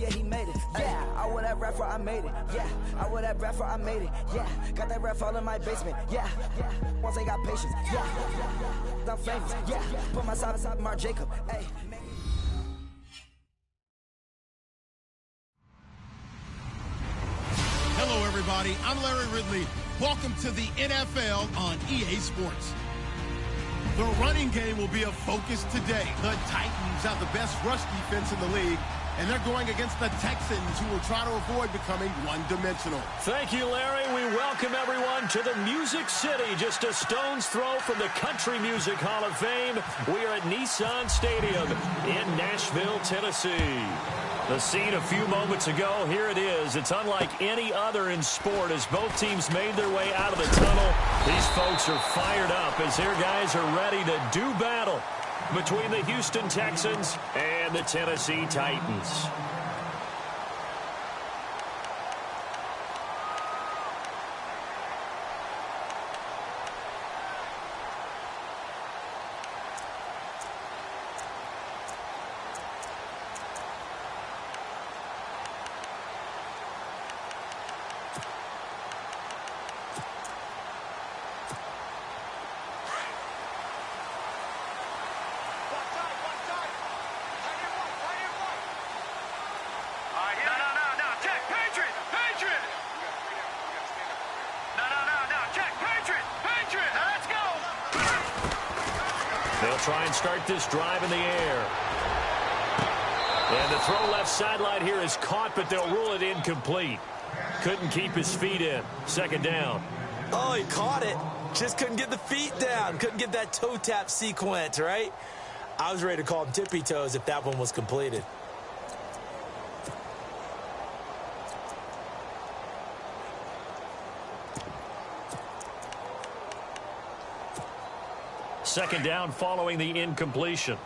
yeah, he made it. Yeah, I would that rapper, I made it. Yeah, I would that rapper, I made it. Yeah, got that rap all in my basement. Yeah, once I got patience. Yeah, I'm famous. Yeah, put my side beside Mark Jacob. Hey. Hello, everybody. I'm Larry Ridley. Welcome to the NFL on EA Sports. The running game will be a focus today. The Titans have the best rush defense in the league, and they're going against the Texans, who will try to avoid becoming one-dimensional. Thank you, Larry. We welcome everyone to the Music City, just a stone's throw from the Country Music Hall of Fame. We are at Nissan Stadium in Nashville, Tennessee. The scene a few moments ago, here it is. It's unlike any other in sport as both teams made their way out of the tunnel. These folks are fired up as their guys are ready to do battle between the Houston Texans and the Tennessee Titans. They'll try and start this drive in the air. And the throw left sideline here is caught, but they'll rule it incomplete. Couldn't keep his feet in. Second down. Oh, he caught it. Just couldn't get the feet down. Couldn't get that toe tap sequence, right? I was ready to call him tippy toes if that one was completed. Second down following the incompletion.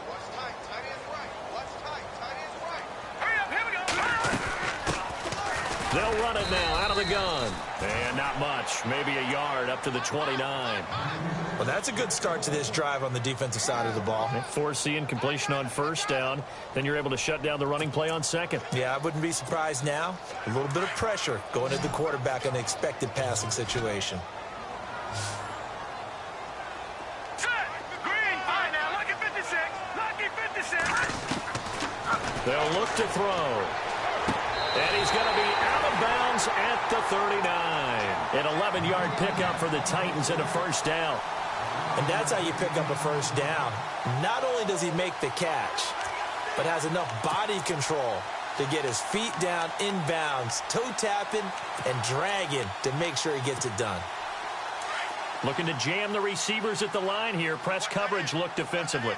Watch tight, tight ends right. Watch tight, tight ends right. Hurry up, here we go. They'll run it now out of the gun. And not much, maybe a yard up to the 29. Well, that's a good start to this drive on the defensive side of the ball. Force the incompletion on first down. Then you're able to shut down the running play on second. Yeah, I wouldn't be surprised now. A little bit of pressure going at the quarterback in an expected passing situation. They'll look to throw. And he's going to be out of bounds at the 39. An 11-yard pickup for the Titans and a first down. And that's how you pick up a first down. Not only does he make the catch, but has enough body control to get his feet down inbounds, toe tapping and dragging to make sure he gets it done. Looking to jam the receivers at the line here. Press coverage look defensively.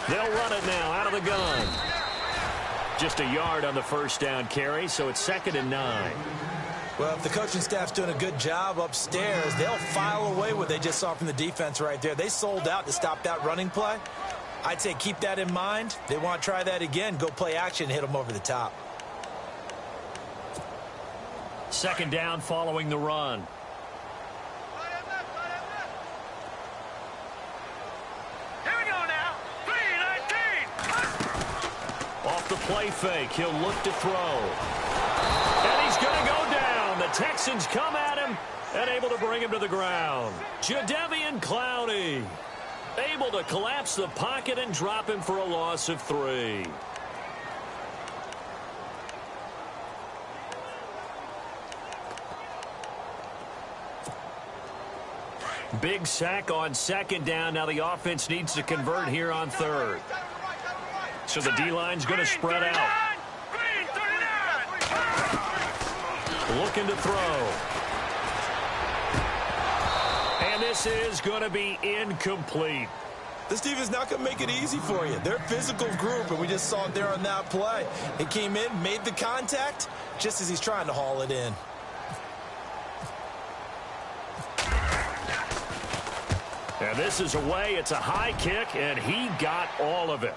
They'll run it now out of the gun. Just a yard on the first down carry, so it's 2nd and 9. Well, if the coaching staff's doing a good job upstairs, they'll file away what they just saw from the defense right there. They sold out to stop that running play. I'd say keep that in mind. They want to try that again. Go play action, hit them over the top. Second down following the run. Off the play fake, he'll look to throw. And he's going to go down. The Texans come at him and able to bring him to the ground. Jadeveon Clowney able to collapse the pocket and drop him for a loss of 3. Big sack on second down. Now the offense needs to convert here on third. So the D-line's going to spread out. Looking to throw. And this is going to be incomplete. This defense not going to make it easy for you. They're a physical group, and we just saw it there on that play. He came in, made the contact, just as he's trying to haul it in. And this is away. It's a high kick, and he got all of it.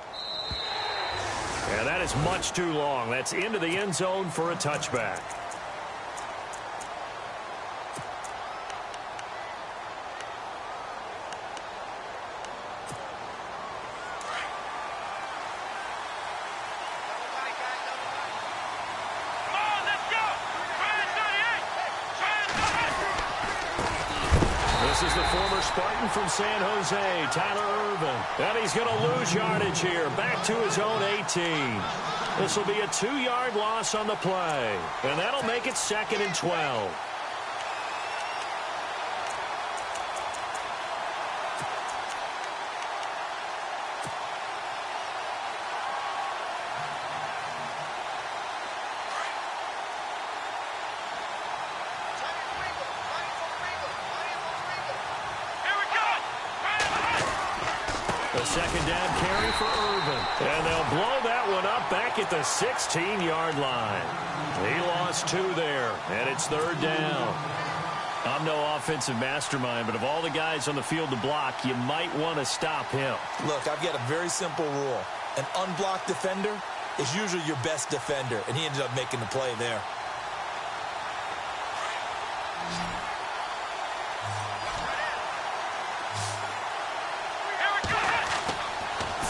And that is much too long. That's into the end zone for a touchback. Spartan from San Jose, Tyler Irvin. And he's going to lose yardage here, back to his own 18. This will be a 2-yard loss on the play. And that'll make it 2nd and 12. The second down carry for Irvin. And they'll blow that one up back at the 16-yard line. He lost 2 there, and it's 3rd down. I'm no offensive mastermind, but of all the guys on the field to block, you might want to stop him. Look, I've got a very simple rule. An unblocked defender is usually your best defender, and he ended up making the play there.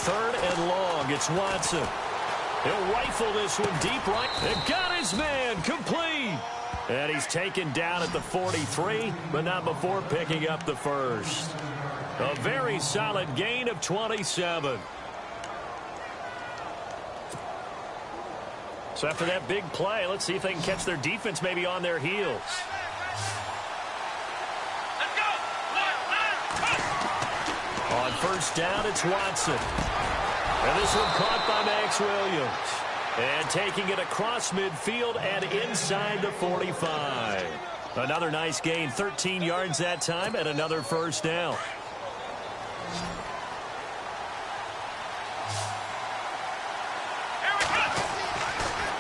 Third and long. It's Watson. He'll rifle this one deep right. And got his man complete. And he's taken down at the 43, but not before picking up the first. A very solid gain of 27. So after that big play, let's see if they can catch their defense maybe on their heels. On first down, it's Watson. And this one caught by Max Williams. And taking it across midfield and inside the 45. Another nice gain, 13 yards that time, and another first down.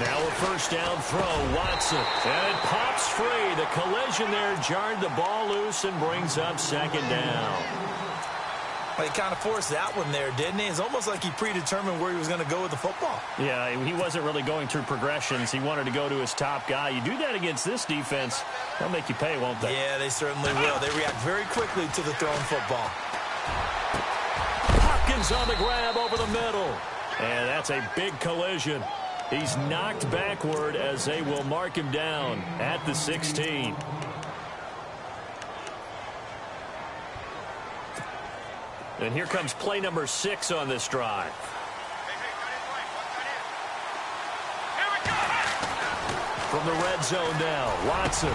Now a first down throw, Watson. And it pops free. The collision there jarred the ball loose and brings up 2nd down. Well, he kind of forced that one there, didn't he? It's almost like he predetermined where he was going to go with the football. Yeah, he wasn't really going through progressions. He wanted to go to his top guy. You do that against this defense, they'll make you pay, won't they? Yeah, they certainly will. They react very quickly to the thrown football. Hopkins on the grab over the middle. And that's a big collision. He's knocked backward as they will mark him down at the 16. And here comes play number 6 on this drive. From the red zone now, Watson.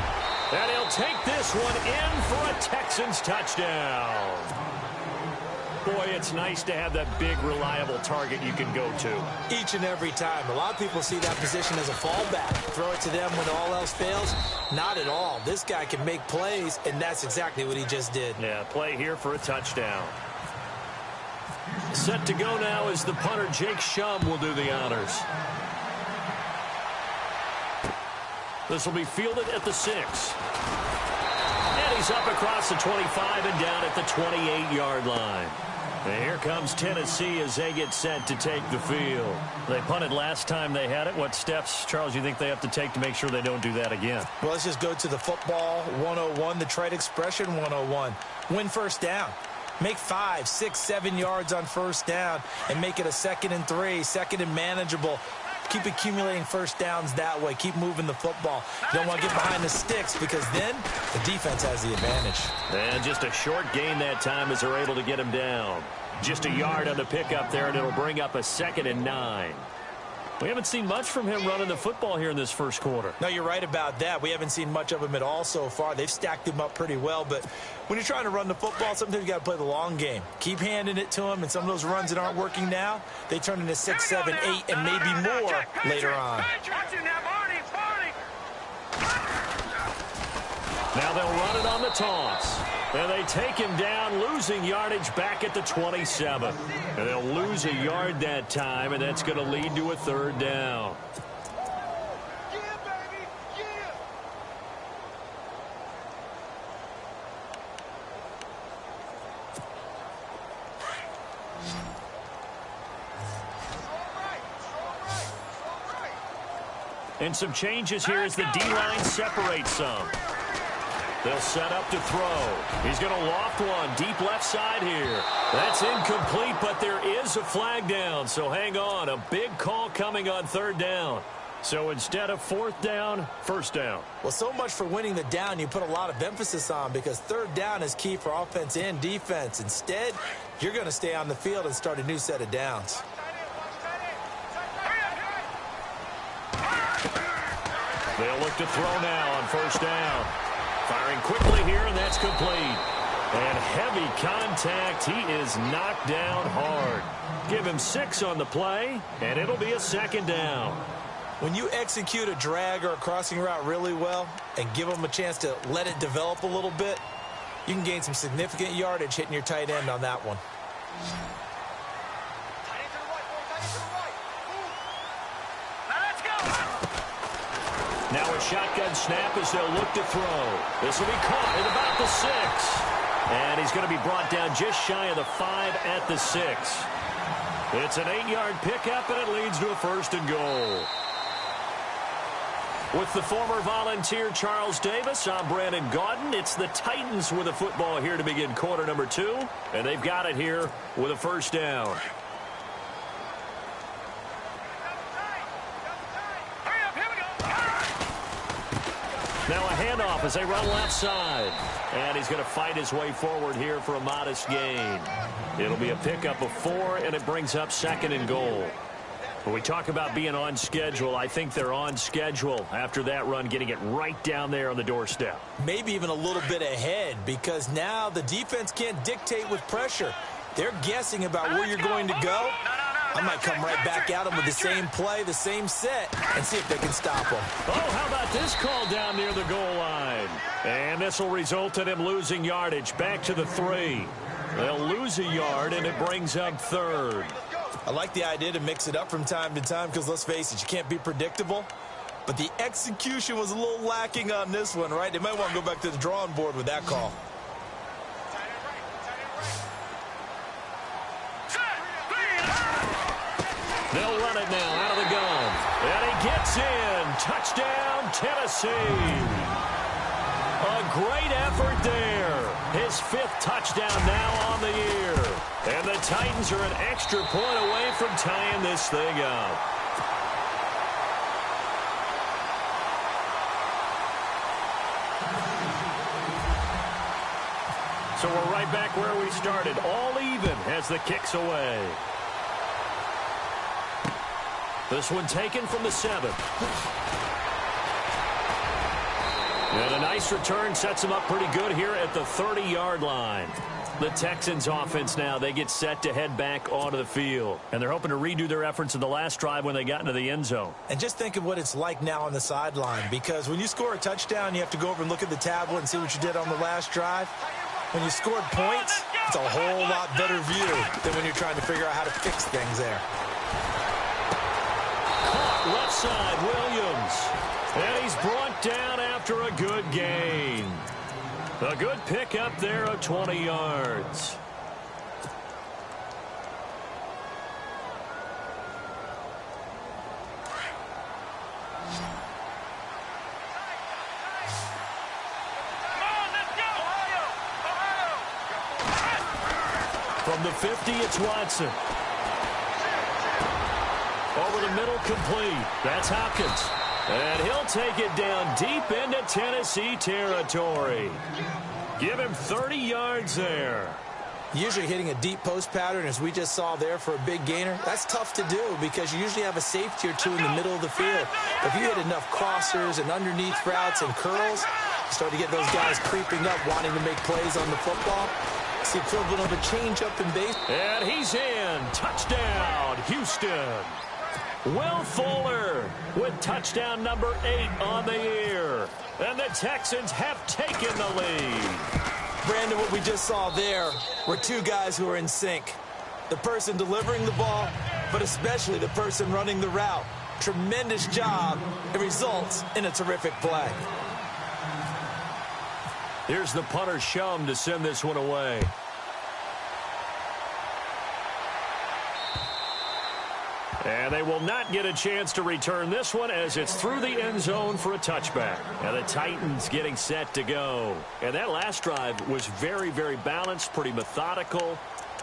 And he'll take this one in for a Texans touchdown. Boy, it's nice to have that big, reliable target you can go to. Each and every time. A lot of people see that position as a fallback. Throw it to them when all else fails. Not at all. This guy can make plays, and that's exactly what he just did. Yeah, play here for a touchdown. Set to go now as the punter, Jake Shum, will do the honors. This will be fielded at the 6. And he's up across the 25 and down at the 28-yard line. And here comes Tennessee as they get set to take the field. They punted last time they had it. What steps, Charles, you think they have to take to make sure they don't do that again? Well, let's just go to the football 101, the trade expression 101. Win first down. Make 5, 6, 7 yards on first down and make it a 2nd and 3, 2nd and manageable. Keep accumulating first downs that way. Keep moving the football. You don't want to get behind the sticks because then the defense has the advantage. And just a short gain that time as they're able to get him down. Just a yard on the pickup there, and it'll bring up a 2nd and 9. We haven't seen much from him running the football here in this first quarter. No, you're right about that. We haven't seen much of him at all so far. They've stacked him up pretty well, but when you're trying to run the football, sometimes you got to play the long game. Keep handing it to him, and some of those runs that aren't working now, they turn into 6, 7, 8, and maybe more later on. Now they'll run it on the toss. And they take him down, losing yardage back at the 27. And they'll lose a yard that time, and that's going to lead to a 3rd down. Yeah, baby, yeah. And some changes here as the D-line separates some. They'll set up to throw. He's going to loft one deep left side here. That's incomplete, but there is a flag down, so hang on. A big call coming on 3rd down. So instead of fourth down, first down. Well, so much for winning the down you put a lot of emphasis on, because third down is key for offense and defense. Instead, you're going to stay on the field and start a new set of downs. They'll look to throw now on first down. Firing quickly here, and that's complete. And heavy contact. He is knocked down hard. Give him 6 on the play, and it'll be a second down. When you execute a drag or a crossing route really well and give them a chance to let it develop a little bit, you can gain some significant yardage hitting your tight end on that one. Now a shotgun snap as they'll look to throw. This will be caught at about the 6. And he's going to be brought down just shy of the 5 at the 6. It's an 8-yard pickup, and it leads to a first and goal. With the former Volunteer Charles Davis, I'm Brandon Gaudin. It's the Titans with the football here to begin quarter number 2. And they've got it here with a first down. Now a handoff as they run left side. And he's going to fight his way forward here for a modest gain. It'll be a pickup of 4, and it brings up second and goal. When we talk about being on schedule, I think they're on schedule after that run, getting it right down there on the doorstep. Maybe even a little bit ahead, because now the defense can't dictate with pressure. They're guessing about where you're going to go. I might come right back at them with the same play, the same set, and see if they can stop them. Oh, how about this call down near the goal line? And this will result in him losing yardage back to the 3. They'll lose a yard, and it brings up third. I like the idea to mix it up from time to time, because let's face it, you can't be predictable. But the execution was a little lacking on this one, right? They might want to go back to the drawing board with that call. They'll run it now out of the gun. And he gets in. Touchdown, Tennessee. A great effort there. His 5th touchdown now on the year. And the Titans are an extra point away from tying this thing up. So we're right back where we started. All even as the kick's away. This one taken from the 7. And a nice return sets them up pretty good here at the 30-yard line. The Texans offense now, they get set to head back onto the field. And they're hoping to redo their efforts in the last drive when they got into the end zone. And just think of what it's like now on the sideline, because when you score a touchdown, you have to go over and look at the tablet and see what you did on the last drive. When you scored points, it's a whole lot better view than when you're trying to figure out how to fix things there. Caught left side, Williams. And he's brought down after a good gain. A good pickup there of 20 yards. From the 50, it's Watson. Over the middle, complete. That's Hopkins. And he'll take it down deep into Tennessee territory. Give him 30 yards there. Usually hitting a deep post pattern, as we just saw there, for a big gainer, that's tough to do because you usually have a safety or two in the middle of the field. But if you hit enough crossers and underneath routes and curls, you start to get those guys creeping up, wanting to make plays on the football. It's the equivalent of a change-up in base. And he's in. Touchdown, Houston. Will Fuller with touchdown number 8 on the year. And the Texans have taken the lead. Brandon, what we just saw there were two guys who are in sync. The person delivering the ball, but especially the person running the route. Tremendous job. It results in a terrific play. Here's the punter Shum to send this one away. And they will not get a chance to return this one as it's through the end zone for a touchback. And the Titans getting set to go. And that last drive was very, very balanced, pretty methodical.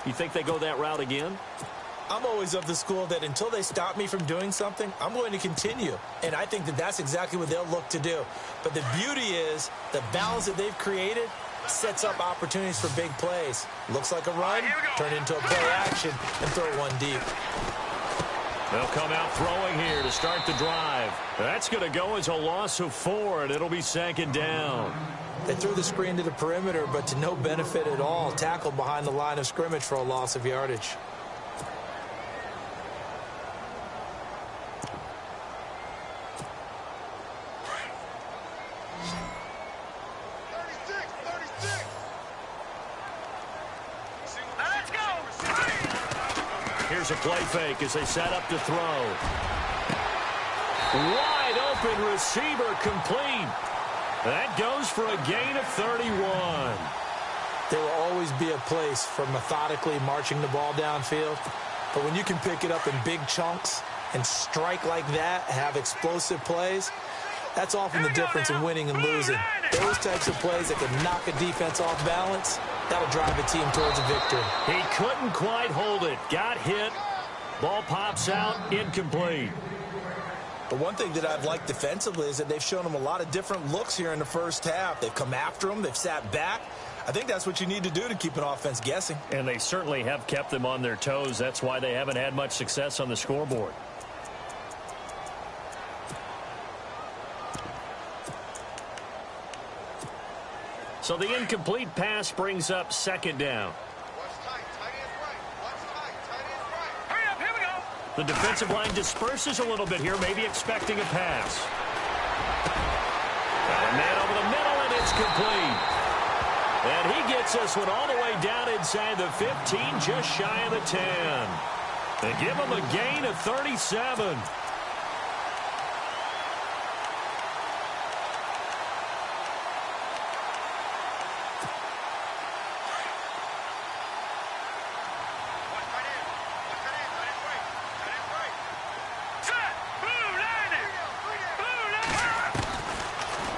You think they go that route again? I'm always of the school that until they stop me from doing something, I'm going to continue. And I think that that's exactly what they'll look to do. But the beauty is the balance that they've created sets up opportunities for big plays. Looks like a run, turn into a play action, and throw one deep. They'll come out throwing here to start the drive. That's going to go as a loss of 4, and it'll be 2nd down. They threw the screen to the perimeter, but to no benefit at all. Tackled behind the line of scrimmage for a loss of yardage. Here's a play fake as they set up to throw. Wide open receiver complete. That goes for a gain of 31. There will always be a place for methodically marching the ball downfield. But when you can pick it up in big chunks and strike like that, have explosive plays, that's often the difference in winning and losing. Those types of plays that can knock a defense off balance, that'll drive a team towards a victory. He couldn't quite hold it. Got hit. Ball pops out. Incomplete. But one thing that I've liked defensively is that they've shown them a lot of different looks here in the first half. They've come after them. They've sat back. I think that's what you need to do to keep an offense guessing. And they certainly have kept them on their toes. That's why they haven't had much success on the scoreboard. So the incomplete pass brings up 2nd down. The defensive line disperses a little bit here, maybe expecting a pass. Got a man over the middle, and it's complete. And he gets this one all the way down inside the 15, just shy of the 10. They give him a gain of 37.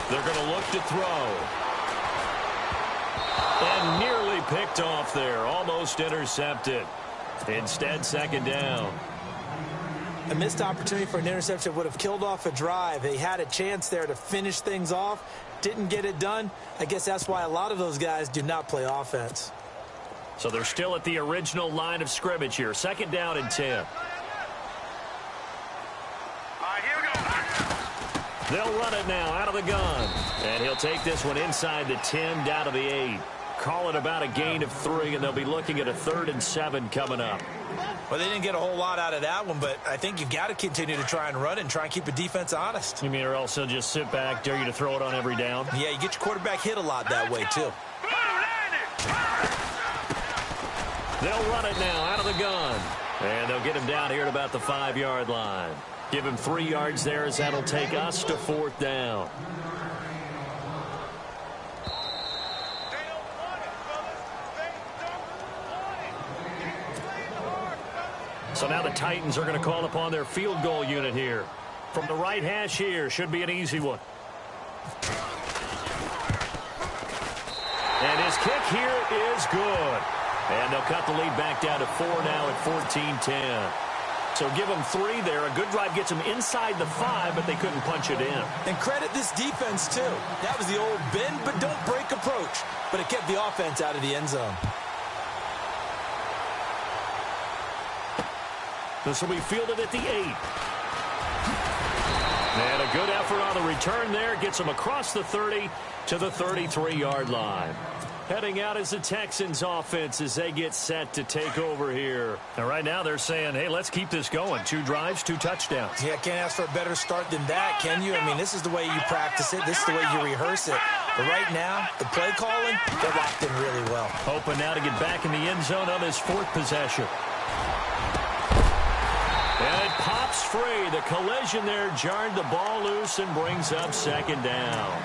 They're going to look to throw. And nearly picked off there. Almost intercepted. Instead, 2nd down. A missed opportunity for an interception would have killed off a drive. They had a chance there to finish things off. Didn't get it done. I guess that's why a lot of those guys do not play offense. So they're still at the original line of scrimmage here. 2nd down and 10. They'll run it now out of the gun. And he'll take this one inside the 10 down to the 8. Call it about a gain of 3, and they'll be looking at a 3rd and 7 coming up. Well, they didn't get a whole lot out of that one, but I think you've got to continue to try and run and try and keep the defense honest. You mean or else they'll just sit back, dare you to throw it on every down? Yeah, you get your quarterback hit a lot that way, too. They'll run it now out of the gun. And they'll get him down here at about the 5-yard line. Give him 3 yards there as that'll take us to 4th down. So now the Titans are going to call upon their field goal unit here. From the right hash here, should be an easy one. And his kick here is good. And they'll cut the lead back down to 4 now at 14-10. So give them 3 there. A good drive gets them inside the 5, but they couldn't punch it in. And credit this defense, too. That was the old bend but don't break approach. But it kept the offense out of the end zone. This will be fielded at the 8. And a good effort on the return there. Gets them across the 30 to the 33-yard line. Heading out is the Texans offense as they get set to take over here. And right now they're saying, hey, let's keep this going. 2 drives, 2 touchdowns. Yeah, can't ask for a better start than that, can you? I mean, this is the way you practice it. This is the way you rehearse it. But right now, the play calling, they're locked in really well. Hoping now to get back in the end zone on this 4th possession. And it pops free. The collision there jarred the ball loose and brings up 2nd down.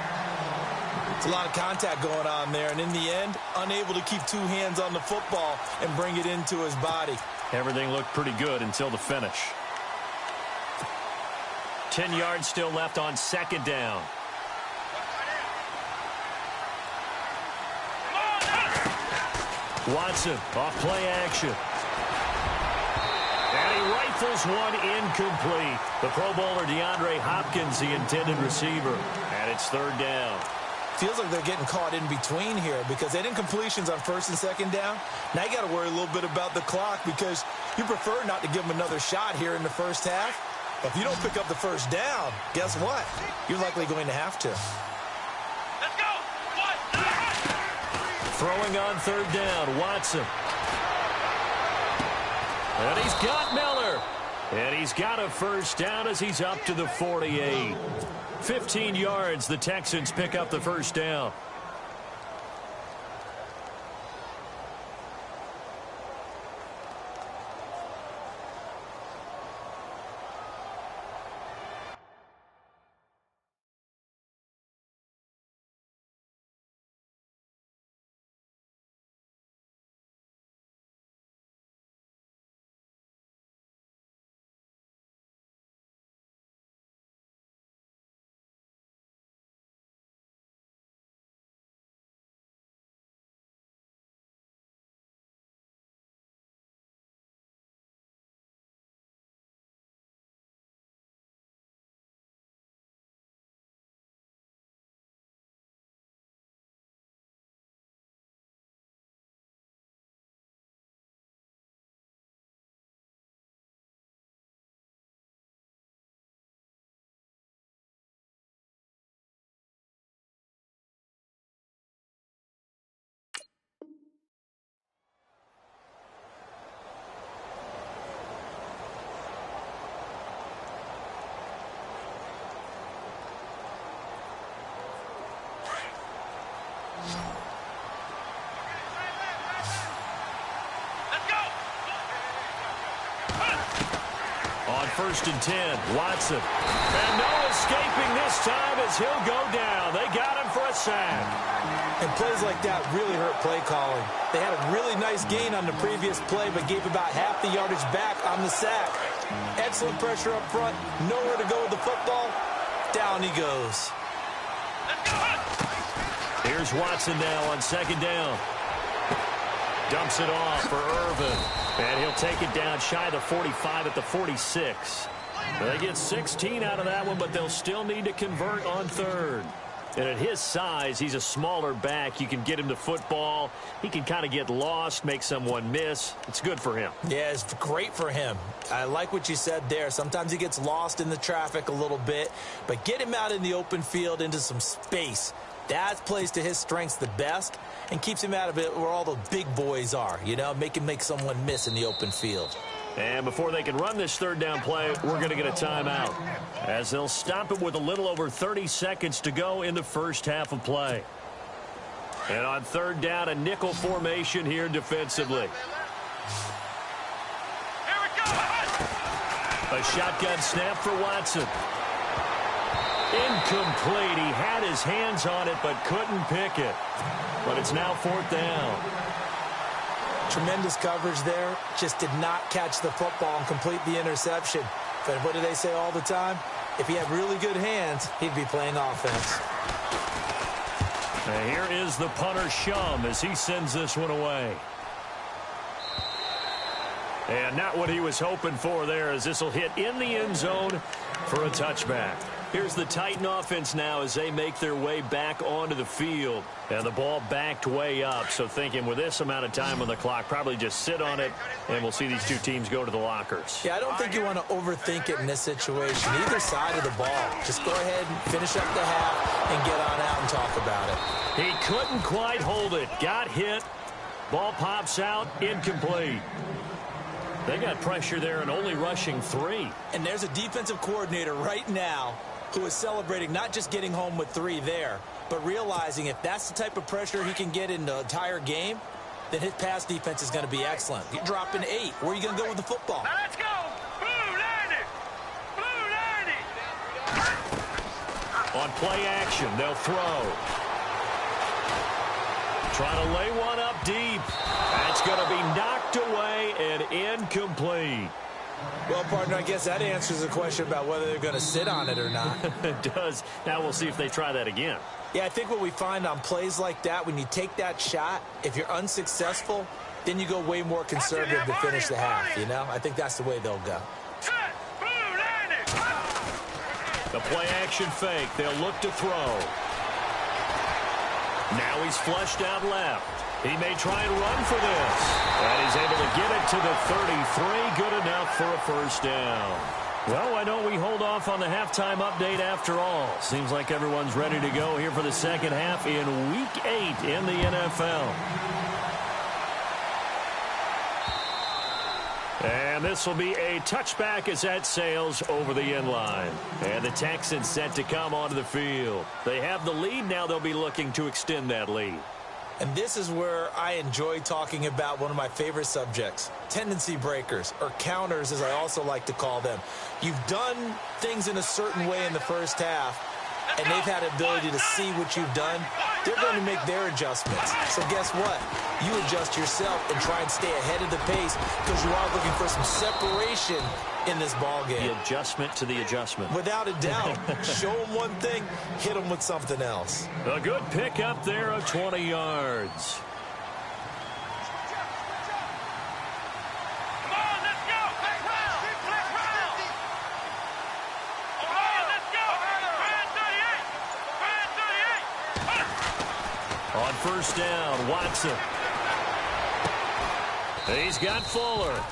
It's a lot of contact going on there, and in the end, unable to keep 2 hands on the football and bring it into his body. Everything looked pretty good until the finish. 10 yards still left on 2nd down. Watson off play action. he rifles one incomplete. The Pro Bowler DeAndre Hopkins, the intended receiver. And it's third down. Feels like they're getting caught in between here because they didn't completions on first and second down. Now you got to worry a little bit about the clock because you prefer not to give them another shot here in the first half. But if you don't pick up the first down, guess what? You're likely going to have to. Let's go. Throwing on third down, Watson. And he's got Miller. And he's got a first down as he's up to the 48. 15 yards, the Texans pick up the first down. On first and 10, Watson. And no escaping this time as he'll go down. They got him for a sack. And plays like that really hurt play calling. They had a really nice gain on the previous play, but gave about half the yardage back on the sack. Excellent pressure up front. Nowhere to go with the football. Down he goes. Here's Watson now on second down. Dumps it off for Irvin. And he'll take it down shy of the 45 at the 46. They get 16 out of that one, but they'll still need to convert on third. And at his size, he's a smaller back. You can get him to football. He can kind of get lost, make someone miss. It's good for him. Yeah, it's great for him. I like what you said there. Sometimes he gets lost in the traffic a little bit, but get him out in the open field into some space. That plays to his strengths the best and keeps him out of it where all the big boys are, you know, make someone miss in the open field. And before they can run this third down play, we're going to get a timeout as they'll stop it with a little over 30 seconds to go in the first half of play. And on third down, a nickel formation here defensively. Here we go. A shotgun snap for Watson. Incomplete. He had his hands on it but couldn't pick it. But it's now fourth down. Tremendous coverage there. Just did not catch the football and complete the interception. But what do they say all the time? If he had really good hands, he'd be playing offense. And here is the punter, Shum, as he sends this one away. And not what he was hoping for there, as this will hit in the end zone for a touchback. Here's the Titan offense now as they make their way back onto the field. And the ball backed way up. So thinking with this amount of time on the clock, probably just sit on it, and we'll see these two teams go to the lockers. Yeah, I don't think you want to overthink it in this situation. Either side of the ball. Just go ahead and finish up the half and get on out and talk about it. He couldn't quite hold it. Got hit. Ball pops out. Incomplete. They got pressure there and only rushing 3. And there's a defensive coordinator right now who is celebrating not just getting home with 3 there, but realizing if that's the type of pressure he can get in the entire game, then his pass defense is going to be excellent. You're dropping 8. Where are you going to go with the football? Now let's go. Blue 90. Blue 90. On play action, they'll throw. Trying to lay one up deep. That's going to be knocked away and incomplete. Well, partner, I guess that answers the question about whether they're going to sit on it or not. It does. Now we'll see if they try that again. Yeah, I think what we find on plays like that, when you take that shot, if you're unsuccessful, then you go way more conservative to finish the half, you know? I think that's the way they'll go. The play-action fake. They'll look to throw. Now he's flushed out left. He may try and run for this. And he's able to get it to the 33. Good enough for a first down. Well, why don't we hold off on the halftime update after all? Seems like everyone's ready to go here for the second half in Week 8 in the NFL. And this will be a touchback as that sails over the end line. And the Texans set to come onto the field. They have the lead. Now they'll be looking to extend that lead. And this is where I enjoy talking about one of my favorite subjects, tendency breakers, or counters as I also like to call them. You've done things in a certain way in the first half, and they've had the ability to see what you've done. They're going to make their adjustments. So guess what? You adjust yourself and try and stay ahead of the pace because you are looking for some separation in this ball game. The adjustment to the adjustment. Without a doubt. Show them one thing, hit them with something else. A good pickup there of 20 yards. On first down, Watson. He's got Fuller.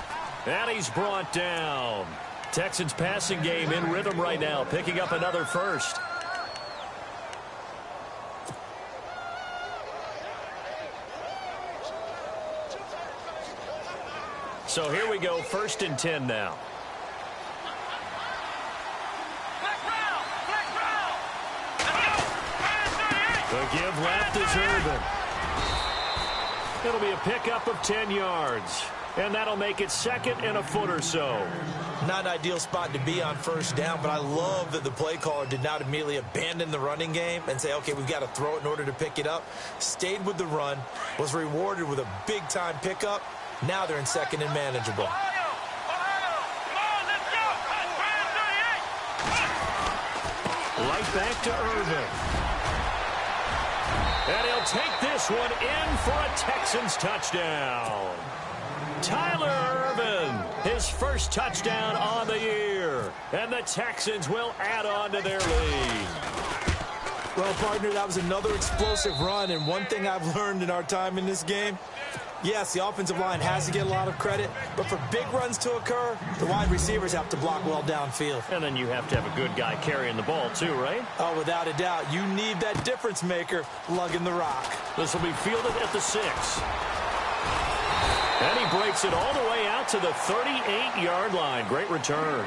And he's brought down. Texans passing game in rhythm right now, picking up another first. So here we go, 1st and 10 now. The give left is Urban. It'll be a pickup of 10 yards. And that'll make it 2nd and a foot or so. Not an ideal spot to be on first down, but I love that the play caller did not immediately abandon the running game and say, okay, we've got to throw it in order to pick it up. Stayed with the run, was rewarded with a big-time pickup. Now they're in 2nd and manageable. Right back to Irvin. And he'll take this one in for a Texans touchdown. Tyler Irvin, his first touchdown on the year. And the Texans will add on to their lead. Well, partner, that was another explosive run. And one thing I've learned in our time in this game, yes, the offensive line has to get a lot of credit, but for big runs to occur, the wide receivers have to block well downfield. And then you have to have a good guy carrying the ball too, right? Oh, without a doubt. You need that difference maker lugging the rock. This will be fielded at the 6. And he breaks it all the way out to the 38-yard line. Great return.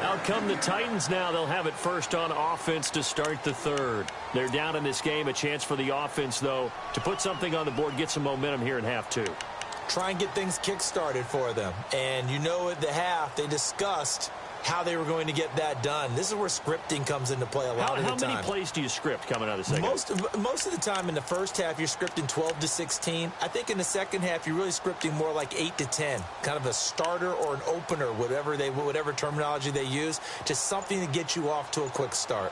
Out come the Titans now. They'll have it first on offense to start the 3rd. They're down in this game. A chance for the offense, though, to put something on the board, get some momentum here in half 2. Try and get things kick-started for them. And you know at the half, they discussed how they were going to get that done. This is where scripting comes into play a lot of the time. How many plays do you script coming out of the second? Most of the time in the first half, you're scripting 12 to 16. I think in the second half, you're really scripting more like 8 to 10. Kind of a starter or an opener, whatever terminology they use. Just something to get you off to a quick start.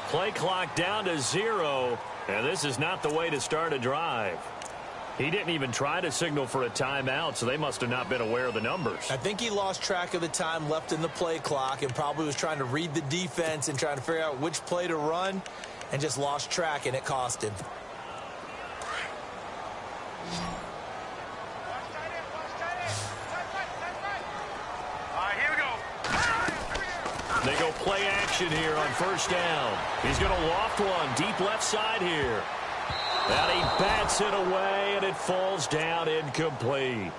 Play clock down to 0, and this is not the way to start a drive. He didn't even try to signal for a timeout, so they must have not been aware of the numbers. I think he lost track of the time left in the play clock and probably was trying to read the defense and trying to figure out which play to run and just lost track, and it cost him. They go play action here on first down. He's going to loft one deep left side here. And he bats it away, and it falls down incomplete.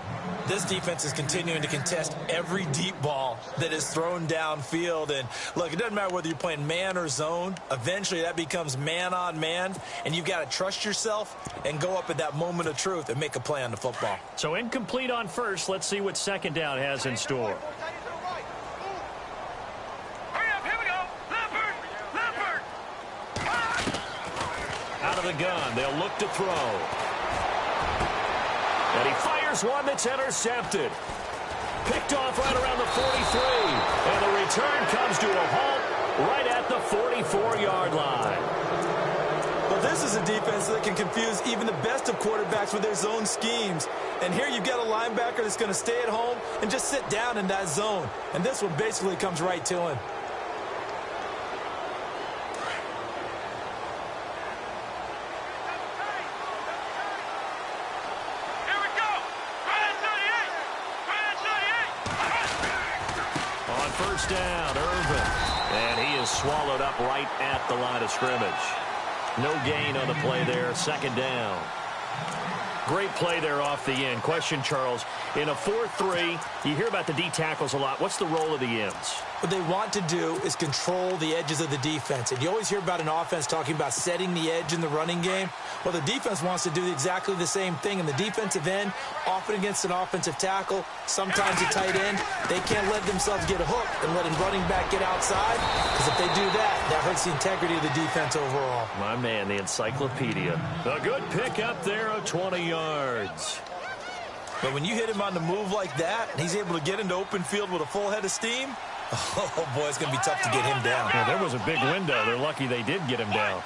This defense is continuing to contest every deep ball that is thrown downfield. And, look, it doesn't matter whether you're playing man or zone. Eventually, that becomes man-on-man, and you've got to trust yourself and go up at that moment of truth and make a play on the football. So incomplete on first. Let's see what second down has in store. Out of the gun, they'll look to throw. And he fires one that's intercepted. Picked off right around the 43. And the return comes to a halt right at the 44-yard line. Well, this is a defense that can confuse even the best of quarterbacks with their zone schemes. And here you've got a linebacker that's going to stay at home and just sit down in that zone. And this one basically comes right to him. First down, Irvin. And he is swallowed up right at the line of scrimmage. No gain on the play there. Second down. Great play there off the end. Question, Charles, in a 4-3, you hear about the D tackles a lot. What's the role of the ends? What they want to do is control the edges of the defense. And you always hear about an offense talking about setting the edge in the running game. Well, the defense wants to do exactly the same thing. In the defensive end, often against an offensive tackle, sometimes a tight end, they can't let themselves get hooked and let a running back get outside. Because if they do that, that hurts the integrity of the defense overall. My man, the encyclopedia. A good pickup there of 20 yards. But when you hit him on the move like that, and he's able to get into open field with a full head of steam, oh, boy, it's going to be tough to get him down. Yeah, there was a big window. They're lucky they did get him down.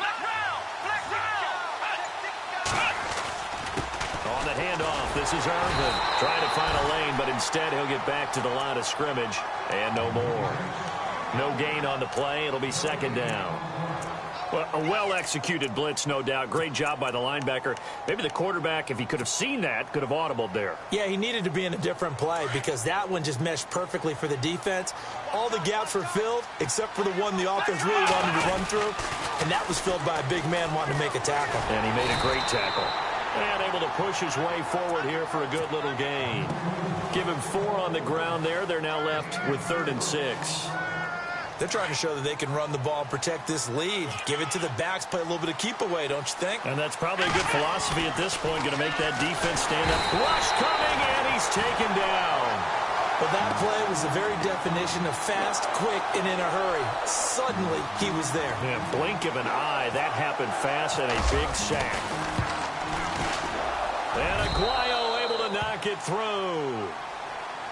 On the handoff, this is Irvin. Trying to find a lane, but instead he'll get back to the line of scrimmage. And no more. No gain on the play. It'll be second down. Well, a well-executed blitz, no doubt. Great job by the linebacker. Maybe the quarterback, if he could have seen that, could have audibled there. Yeah, he needed to be in a different play because that one just meshed perfectly for the defense. All the gaps were filled except for the one the offense really wanted to run through, and that was filled by a big man wanting to make a tackle. And he made a great tackle. And able to push his way forward here for a good little gain. Give him 4 on the ground there. They're now left with 3rd and 6. They're trying to show that they can run the ball and protect this lead. Give it to the backs, play a little bit of keep away, don't you think? And that's probably a good philosophy at this point. Going to make that defense stand up. Rush coming, and he's taken down. But that play was the very definition of fast, quick, and in a hurry. Suddenly, he was there. Yeah, blink of an eye. That happened fast and a big sack. And Aguayo able to knock it through.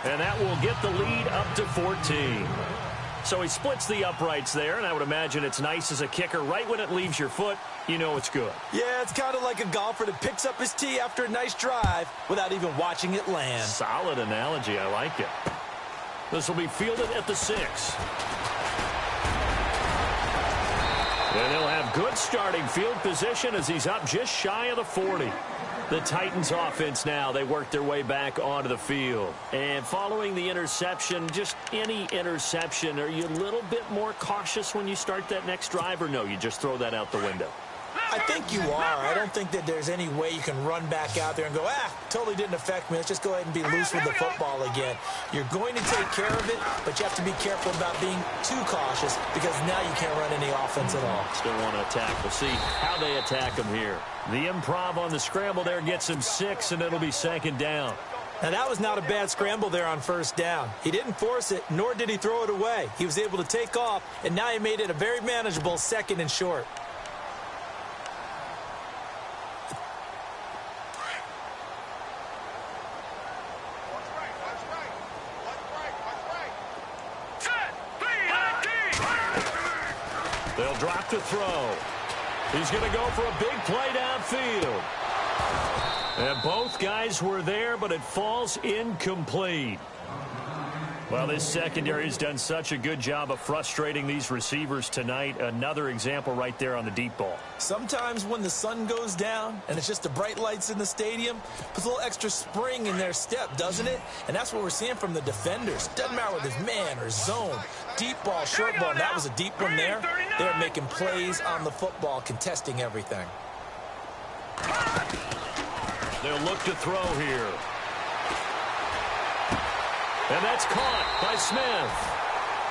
And that will get the lead up to 14. So he splits the uprights there, and I would imagine it's nice as a kicker. Right when it leaves your foot, you know it's good. Yeah, it's kind of like a golfer that picks up his tee after a nice drive without even watching it land. Solid analogy. I like it. This will be fielded at the 6. And they'll have good starting field position as he's up just shy of the 40. The Titans offense now, they work their way back onto the field. And following the interception, just any interception, are you a little bit more cautious when you start that next drive, or no, you just throw that out the window? I think you are. I don't think that there's any way you can run back out there and go, totally didn't affect me. Let's just go ahead and be loose with the football again. You're going to take care of it, but you have to be careful about being too cautious because now you can't run any offense at all. Still want to attack. We'll see how they attack him here. The improv on the scramble there gets him 6, and it'll be second down. Now, that was not a bad scramble there on first down. He didn't force it, nor did he throw it away. He was able to take off, and now he made it a very manageable 2nd and short. They'll drop to throw. He's going to go for a big play downfield. And both guys were there, but it falls incomplete. Well, this secondary has done such a good job of frustrating these receivers tonight. Another example right there on the deep ball. Sometimes when the sun goes down and it's just the bright lights in the stadium, puts a little extra spring in their step, doesn't it? And that's what we're seeing from the defenders. Doesn't matter whether it's man or zone. Deep ball, short ball, and that was a deep one there. They're making plays on the football, contesting everything. They'll look to throw here. And that's caught by Smith.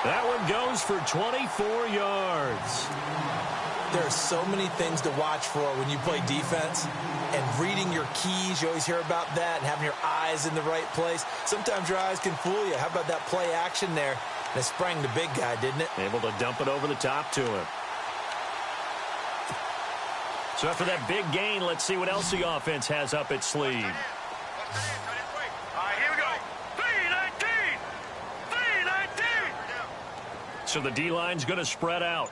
That one goes for 24 yards. There are so many things to watch for when you play defense. And reading your keys, you always hear about that, and having your eyes in the right place. Sometimes your eyes can fool you. How about that play action there? And it sprang the big guy, didn't it? Able to dump it over the top to him. So after that big gain, let's see what else the offense has up its sleeve. Here we go. 3-19. So the D-line's going to spread out.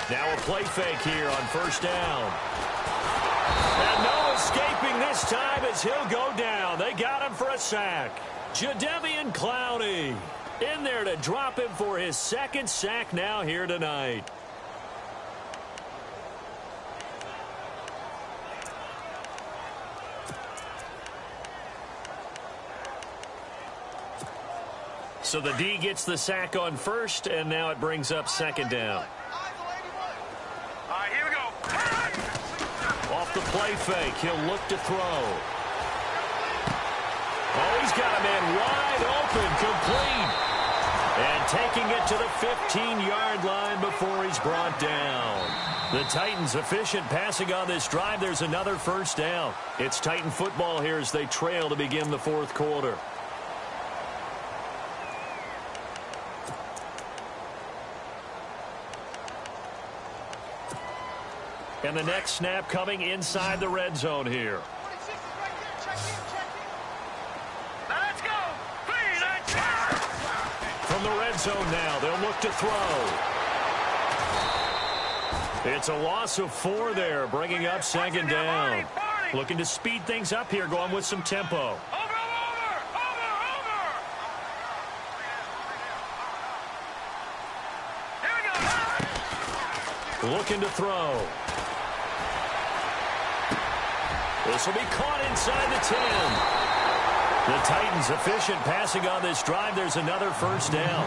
Now a play fake here on first down. And no escaping this time as he'll go down. They got him for a sack. Jadeveon Clowney in there to drop him for his second sack now here tonight. So the D gets the sack on first, and now it brings up second down. All right, here we go. Off the play fake, he'll look to throw. Oh, he's got a man wide open, complete. And taking it to the 15-yard line before he's brought down. The Titans efficient passing on this drive. There's another first down. It's Titan football here as they trail to begin the fourth quarter. And the next snap coming inside the red zone here. 26 is right there. Check in. Now let's go. From the red zone now, they'll look to throw. It's a loss of 4 there, bringing up second down. Looking to speed things up here, going with some tempo. Looking to throw. This will be caught inside the 10. The Titans efficient passing on this drive. There's another first down.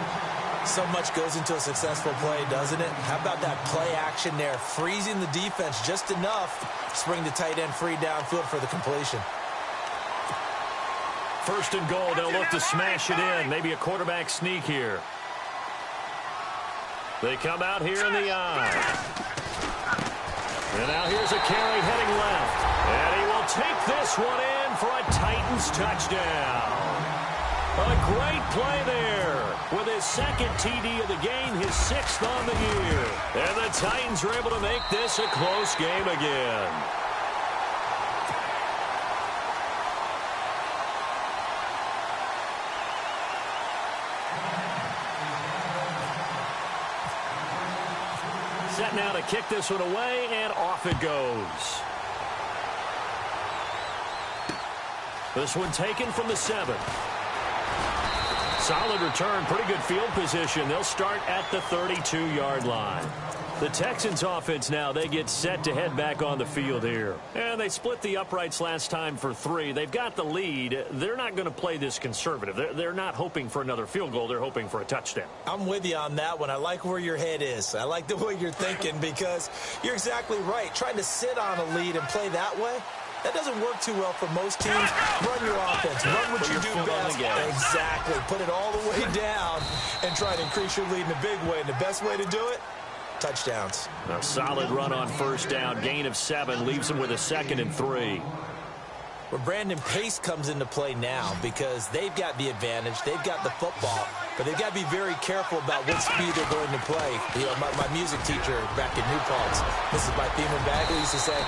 So much goes into a successful play, doesn't it? How about that play action there? Freezing the defense just enough to bring the tight end free downfield for the completion. First and goal, they'll look to smash it in. Maybe a quarterback sneak here. They come out here in the eye. And now here's a carry heading left. And he will take this one in for a Titans touchdown. A great play there with his second TD of the game, his 6th on the year. And the Titans are able to make this a close game again. Set now to kick this one away, and off it goes. This one taken from the 7. Solid return, pretty good field position. They'll start at the 32-yard line. The Texans offense now, they get set to head back on the field here. And they split the uprights last time for 3. They've got the lead. They're not going to play this conservative. They're not hoping for another field goal. They're hoping for a touchdown. I'm with you on that one. I like where your head is. I like the way you're thinking because you're exactly right. Trying to sit on a lead and play that way, that doesn't work too well for most teams. Run your offense. Run what you do best. Exactly. Put it all the way down and try to increase your lead in a big way. And the best way to do it, touchdowns. A solid run on first down. Gain of 7 leaves them with a 2nd and 3. Where Brandon Pace comes into play now because they've got the advantage. They've got the football. But they've got to be very careful about what speed they're going to play. You know, my music teacher back in New Paltz, Mrs. Bythema Bagley, used to say,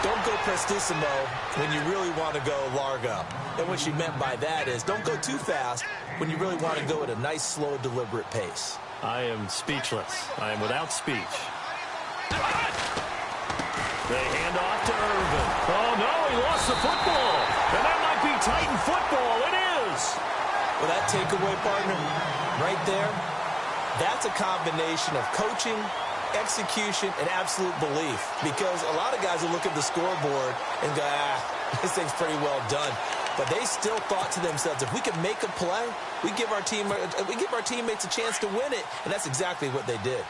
don't go prestissimo when you really want to go largo. And what she meant by that is don't go too fast when you really want to go at a nice, slow, deliberate pace. I am speechless. I am without speech. They hand off to Irvin. Oh, no, he lost the football. And that might be Titan football. It is. Well, that takeaway, partner, right there, that's a combination of coaching, execution, and absolute belief. Because a lot of guys will look at the scoreboard and go, this thing's pretty well done. But they still thought to themselves, if we can make a play, we give our teammates a chance to win it. And that's exactly what they did.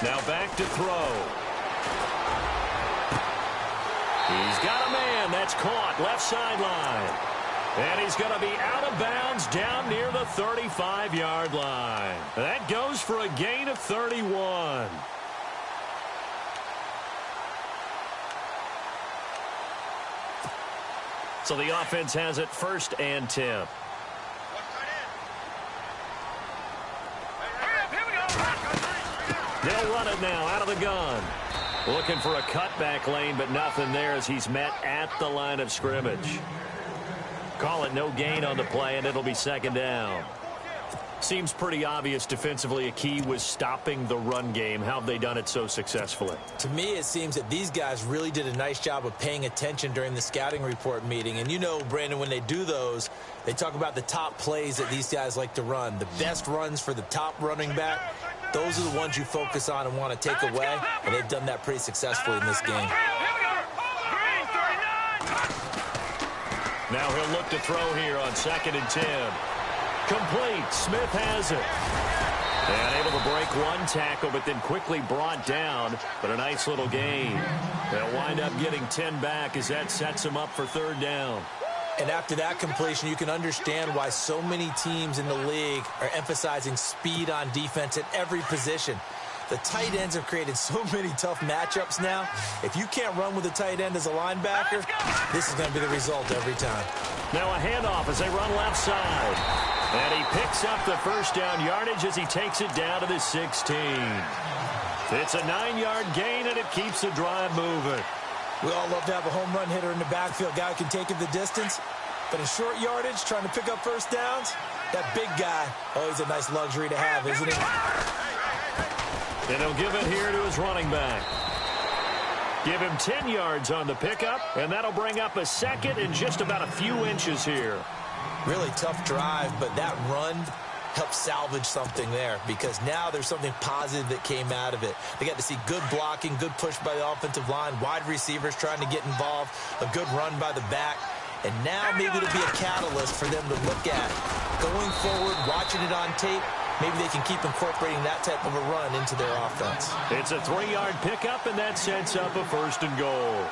Now back to throw. He's got a man. That's caught left sideline. And he's going to be out of bounds down near the 35-yard line. That goes for a gain of 31. So the offense has it 1st and 10. They'll run it now out of the gun. Looking for a cutback lane, but nothing there as he's met at the line of scrimmage. Call it no gain on the play, and it'll be second down. Seems pretty obvious defensively a key was stopping the run game. How have they done it so successfully? To me, it seems that these guys really did a nice job of paying attention during the scouting report meeting. And you know, Brandon, when they do those, they talk about the top plays that these guys like to run. The best runs for the top running back, those are the ones you focus on and want to take away. And they've done that pretty successfully in this game. Now he'll look to throw here on 2nd and 10. Complete. Smith has it. And able to break one tackle, but then quickly brought down. But a nice little gain. They'll wind up getting 10 back as that sets them up for 3rd down. And after that completion, you can understand why so many teams in the league are emphasizing speed on defense at every position. The tight ends have created so many tough matchups now. If you can't run with a tight end as a linebacker, this is going to be the result every time. Now a handoff as they run left side. And he picks up the 1st down yardage as he takes it down to the 16. It's a 9-yard gain, and it keeps the drive moving. We all love to have a home run hitter in the backfield, guy who can take it the distance. But in short yardage, trying to pick up 1st downs, that big guy, always a nice luxury to have, isn't it? And he'll give it here to his running back. Give him 10 yards on the pickup, and that'll bring up a 2nd and just about a few inches here. Really tough drive, but that run helped salvage something there because now there's something positive that came out of it. They got to see good blocking, good push by the offensive line, wide receivers trying to get involved, a good run by the back, and now maybe it'll be a catalyst for them to look at. Going forward, watching it on tape, maybe they can keep incorporating that type of a run into their offense. It's a 3-yard pickup, and that sets up a 1st and goal.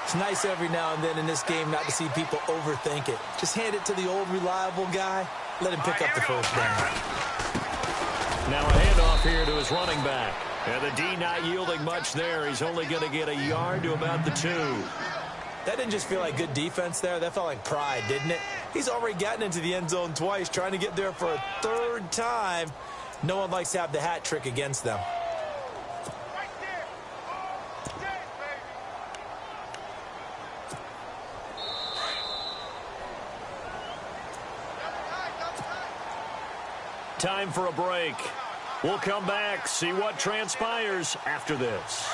It's nice every now and then in this game not to see people overthink it. Just hand it to the old reliable guy. Let him pick up the 1st down. Now a handoff here to his running back. And the D not yielding much there. He's only going to get a yard to about the 2. That didn't just feel like good defense there. That felt like pride, didn't it? He's already gotten into the end zone twice, trying to get there for a 3rd time. No one likes to have the hat trick against them. Time for a break. We'll come back, see what transpires after this.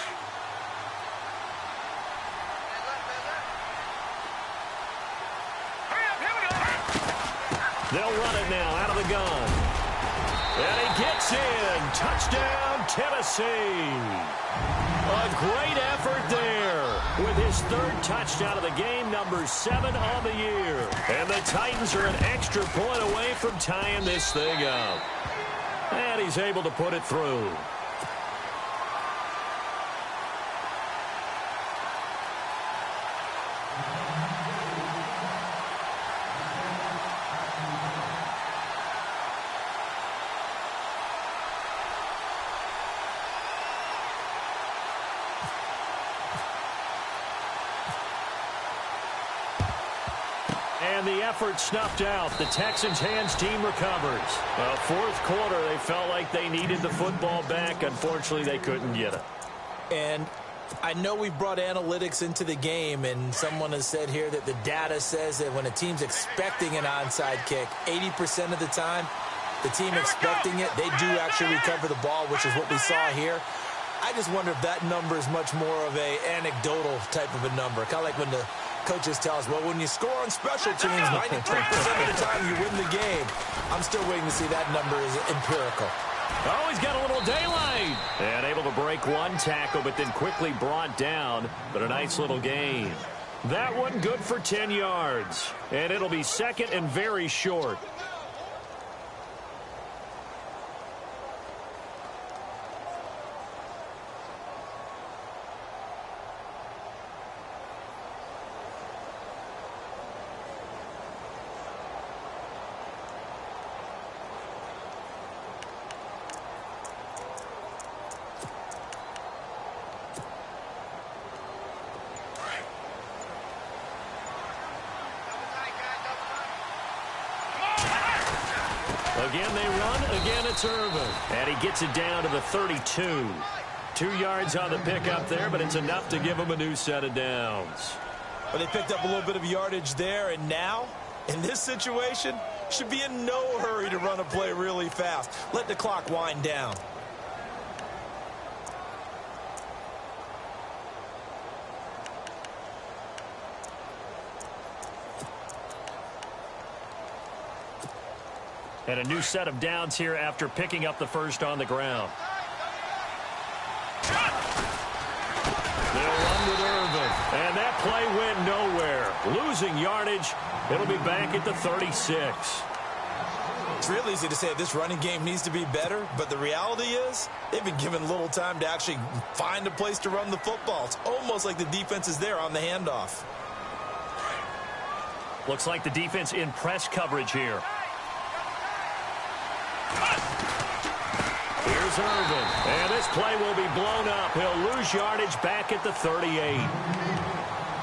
They'll run it now out of the gun. And he gets in. Touchdown, Tennessee. A great effort there with his 3rd touchdown of the game, number 7 on the year. And the Titans are an extra point away from tying this thing up. And he's able to put it through. And the effort snuffed out. The Texans' hands team recovers. 4th quarter, they felt like they needed the football back. Unfortunately, they couldn't get it. And I know we brought analytics into the game, and someone has said here that the data says that when a team's expecting an onside kick, 80% of the time, the team expecting it, they do actually recover the ball, which is what we saw here. I just wonder if that number is much more of a anecdotal type of a number. Kind of like when the coaches tell us, well, when you score on special teams, 93% of the time you win the game. I'm still waiting to see that number is empirical. Oh, he's got a little daylight. And able to break one tackle, but then quickly brought down. But a nice little gain. That one good for 10 yards. And it'll be 2nd and very short. Again they run. Again it's Irvin. And he gets it down to the 32. 2 yards on the pickup there, but it's enough to give him a new set of downs. But they picked up a little bit of yardage there, and now, in this situation, should be in no hurry to run a play really fast. Let the clock wind down. And a new set of downs here after picking up the first on the ground. They'll run with Irvin. And that play went nowhere. Losing yardage. It'll be back at the 36. It's real easy to say this running game needs to be better, but the reality is they've been given little time to actually find a place to run the football. It's almost like the defense is there on the handoff. Looks like the defense in press coverage here. Here's Irvin. And this play will be blown up. He'll lose yardage back at the 38.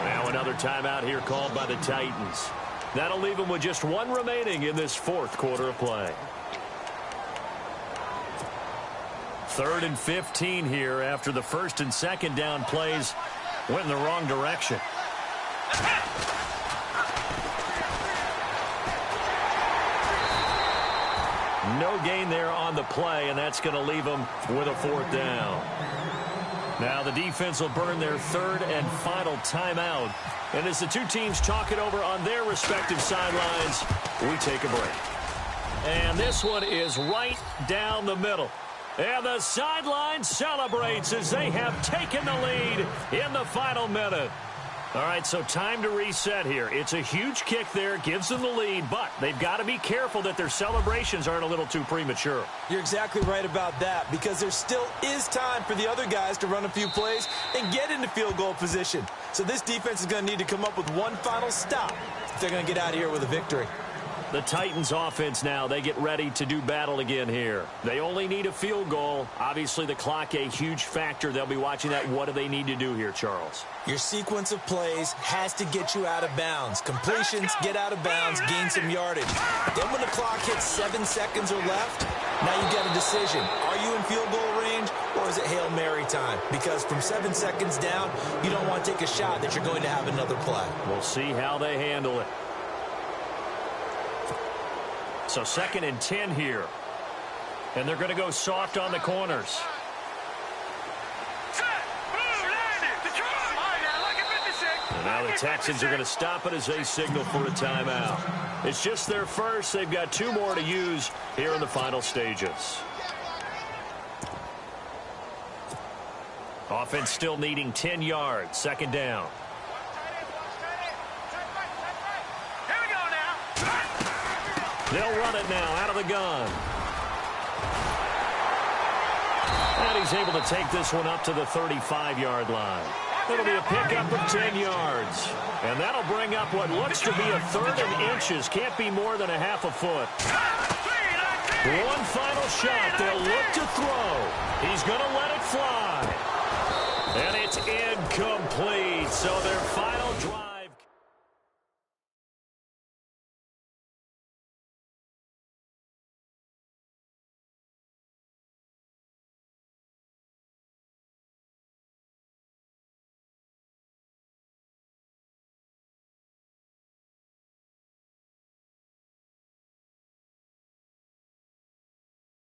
Now another timeout here called by the Titans. That'll leave them with just 1 remaining in this 4th quarter of play. 3rd and 15 here after the 1st and 2nd down plays went in the wrong direction. No gain there on the play, and that's going to leave them with a 4th down. Now the defense will burn their 3rd and final timeout. And as the two teams talk it over on their respective sidelines, we take a break. And this one is right down the middle. And the sideline celebrates as they have taken the lead in the final minute. All right, so time to reset here. It's a huge kick there, gives them the lead, but they've got to be careful that their celebrations aren't a little too premature. You're exactly right about that, because there still is time for the other guys to run a few plays and get into field goal position. So this defense is going to need to come up with one final stop if they're going to get out of here with a victory. The Titans offense now, they get ready to do battle again here. They only need a field goal. Obviously, the clock a huge factor. They'll be watching that. What do they need to do here, Charles? Your sequence of plays has to get you out of bounds. Completions, get out of bounds, gain some yardage. Then when the clock hits 7 seconds or left, now you get a decision. Are you in field goal range, or is it Hail Mary time? Because from 7 seconds down, you don't want to take a shot that you're going to have another play. We'll see how they handle it. So 2nd and 10 here. And they're going to go soft on the corners. And now the Texans are going to stop it as they signal for a timeout. It's just their first. They've got 2 more to use here in the final stages. Offense still needing 10 yards. 2nd down. They'll run it now out of the gun. And he's able to take this one up to the 35-yard line. It'll be a pickup of 10 yards. And that'll bring up what looks to be a 3rd and inches. Can't be more than a half a foot. One final shot. They'll look to throw. He's going to let it fly. And it's incomplete. So their final drive.